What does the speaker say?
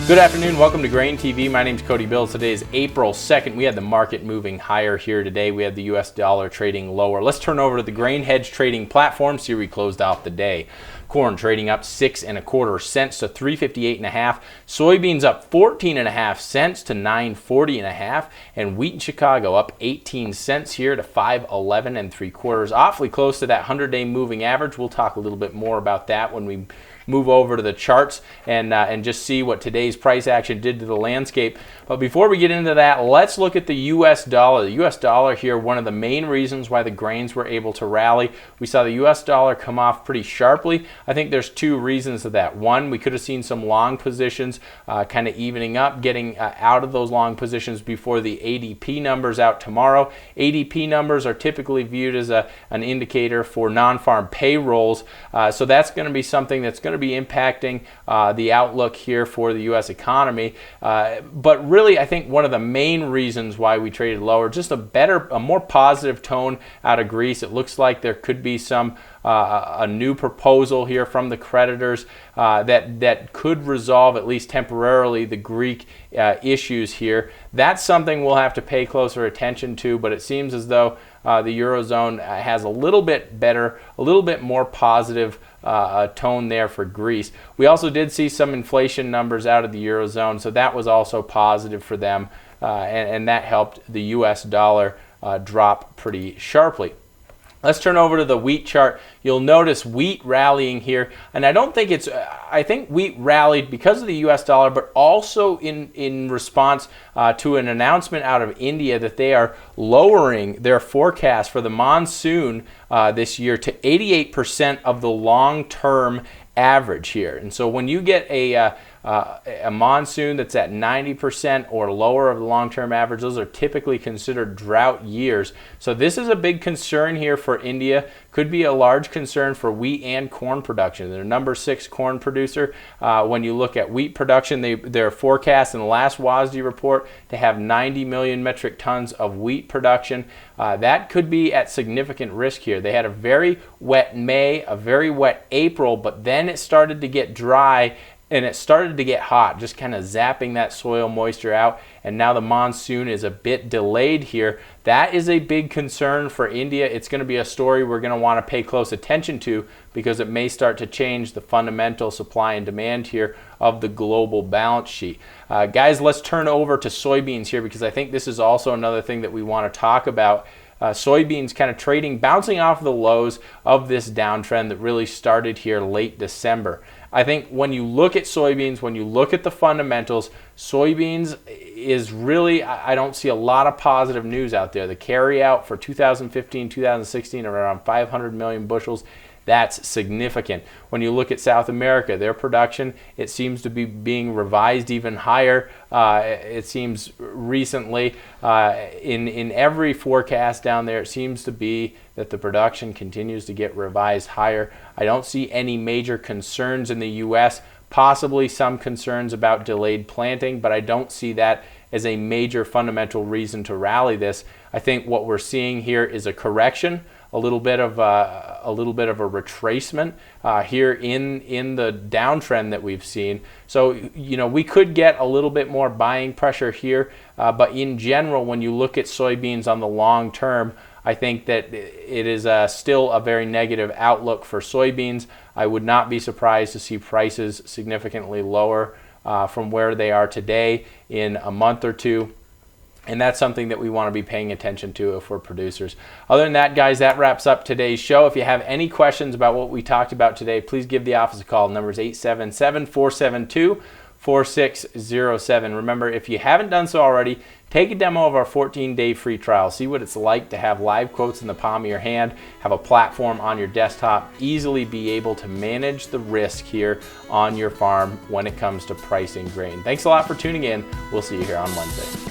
Good afternoon, welcome to GrainTV. My name is Cody Bills. Today is April 2nd. We had the market moving higher here today. We had the US dollar trading lower. Let's turn over to the grain hedge trading platform. See, we closed out the day. Corn trading up 6 1/4 cents to 358.5. Soybeans up 14.5 cents to 940.5. And wheat in Chicago up 18 cents here to 511 3/4. Awfully close to that 100-day moving average. We'll talk a little bit more about that when we move over to the charts and just see what today's price action did to the landscape. But before we get into that, let's look at the US dollar. The US dollar here, one of the main reasons why the grains were able to rally. We saw the US dollar come off pretty sharply. I think there's two reasons to that. One, we could have seen some long positions kind of evening up, getting out of those long positions before the ADP numbers out tomorrow. ADP numbers are typically viewed as an indicator for non-farm payrolls. So that's going to be something that's going to be impacting the outlook here for the U.S. economy. But really, I think one of the main reasons why we traded lower, just a more positive tone out of Greece. It looks like there could be a new proposal here from the creditors that could resolve, at least temporarily, the Greek issues here. That's something we'll have to pay closer attention to, but it seems as though the Eurozone has a little bit better, a little bit more positive tone there for Greece. We also did see some inflation numbers out of the Eurozone, so that was also positive for them, and that helped the US dollar drop pretty sharply. Let's turn over to the wheat chart. You'll notice wheat rallying here, and I think wheat rallied because of the US dollar, but also in response to an announcement out of India that they are lowering their forecast for the monsoon this year to 88% of the long-term average here. And so when you get a monsoon that's at 90% or lower of the long-term average, those are typically considered drought years. So this is a big concern here for India. Could be a large concern for wheat and corn production. They're number 6 corn producer. When you look at wheat production, they're forecast in the last WASDE report to have 90 million metric tons of wheat production. That could be at significant risk here. They had a very wet May, a very wet April, but then it started to get dry and it started to get hot, just kind of zapping that soil moisture out, and now the monsoon is a bit delayed here. That is a big concern for India. It's going to be a story we're going to want to pay close attention to because it may start to change the fundamental supply and demand here of the global balance sheet. Guys, let's turn over to soybeans here because I think this is also another thing that we want to talk about. Soybeans kind of trading, bouncing off the lows of this downtrend that really started here late December. I think when you look at soybeans, when you look at the fundamentals, soybeans is really, I don't see a lot of positive news out there. The carry out for 2015, 2016 around 500 million bushels. That's significant. When you look at South America, their production, it seems to be being revised even higher. It seems recently in every forecast down there, it seems to be that the production continues to get revised higher. I don't see any major concerns in the U.S., possibly some concerns about delayed planting, but I don't see that as a major fundamental reason to rally this. I think what we're seeing here is a correction, a little bit of a retracement here in the downtrend that we've seen. So we could get a little bit more buying pressure here, but in general, when you look at soybeans on the long term, I think that it is still a very negative outlook for soybeans. I would not be surprised to see prices significantly lower from where they are today in a month or two. And that's something that we want to be paying attention to if we're producers. Other than that, guys, that wraps up today's show. If you have any questions about what we talked about today, please give the office a call. The number is 877-472-4607. Remember, if you haven't done so already, take a demo of our 14-day free trial. See what it's like to have live quotes in the palm of your hand, have a platform on your desktop, easily be able to manage the risk here on your farm when it comes to pricing grain. Thanks a lot for tuning in. We'll see you here on Wednesday.